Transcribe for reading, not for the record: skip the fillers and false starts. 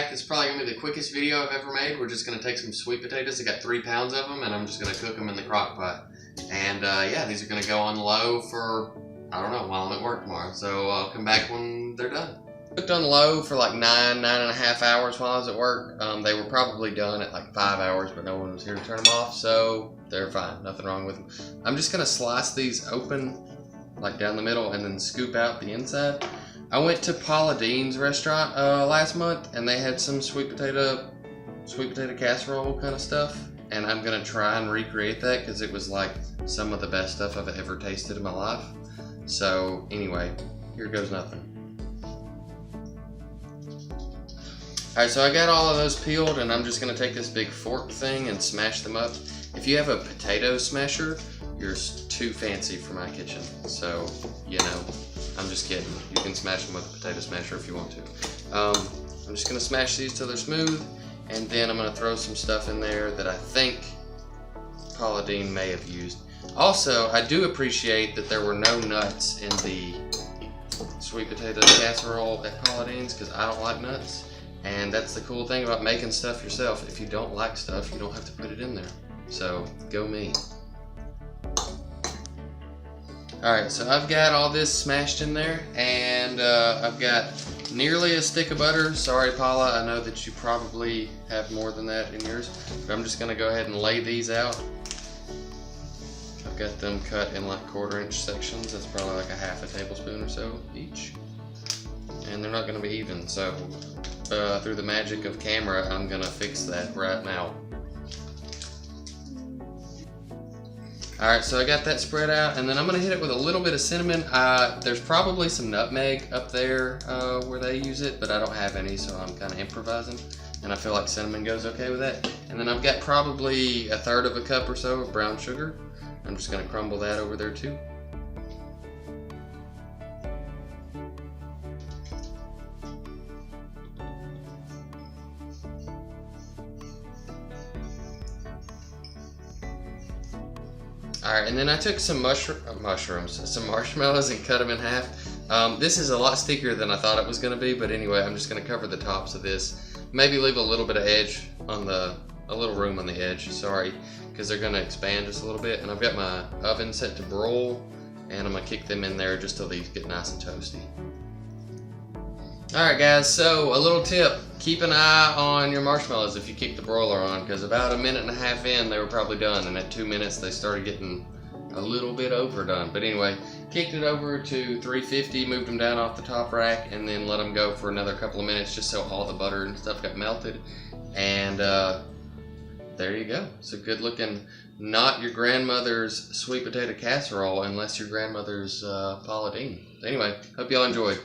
back. This is probably going to be the quickest video I've ever made. We're just going to take some sweet potatoes. I got 3 pounds of them, and I'm just going to cook them in the crock pot. And yeah, these are going to go on low for, I don't know, while I'm at work tomorrow. So I'll come back when they're done. Cooked on low for like 9.5 hours while I was at work. They were probably done at like 5 hours, but no one was here to turn them off, so they're fine. Nothing wrong with them. I'm just going to slice these open, like down the middle, and then scoop out the inside. I went to Paula Deen's restaurant last month, and they had some sweet potato casserole kind of stuff, and I'm gonna try and recreate that because it was like some of the best stuff I've ever tasted in my life. So anyway, here goes nothing. Alright, so I got all of those peeled, and I'm just gonna take this big fork thing and smash them up. If you have a potato smasher, you're too fancy for my kitchen, so you know, I'm just kidding. You can smash them with a potato smasher if you want to. I'm just gonna smash these till they're smooth, and then I'm gonna throw some stuff in there that I think Paula Deen may have used. Also, I do appreciate that there were no nuts in the sweet potato casserole at Paula Deen's because I don't like nuts. And that's the cool thing about making stuff yourself. If you don't like stuff, you don't have to put it in there. So, go me. Alright, so I've got all this smashed in there, and I've got nearly a stick of butter. Sorry, Paula, I know that you probably have more than that in yours, but I'm just going to go ahead and lay these out. I've got them cut in like 1/4 inch sections. That's probably like a 1/2 tablespoon or so each. And they're not going to be even, so through the magic of camera, I'm going to fix that right now. Alright, so I got that spread out, and then I'm going to hit it with a little bit of cinnamon. There's probably some nutmeg up there where they use it, but I don't have any, so I'm kind of improvising. And I feel like cinnamon goes okay with that. And then I've got probably 1/3 cup or so of brown sugar. I'm just going to crumble that over there too. Alright, and then I took some some marshmallows and cut them in half. This is a lot stickier than I thought it was going to be, but anyway, I'm just going to cover the tops of this. Maybe leave a little bit of edge on a little room on the edge, sorry, because they're going to expand just a little bit. And I've got my oven set to broil, and I'm going to kick them in there just till these get nice and toasty. Alright guys, so a little tip, keep an eye on your marshmallows if you kick the broiler on, because about 1.5 minutes in they were probably done, and at 2 minutes they started getting a little bit overdone. But anyway, kicked it over to 350, moved them down off the top rack, and then let them go for another couple of minutes just so all the butter and stuff got melted. And there you go. It's a good looking, not your grandmother's sweet potato casserole unless your grandmother's Paula Deen. Anyway, hope y'all enjoyed.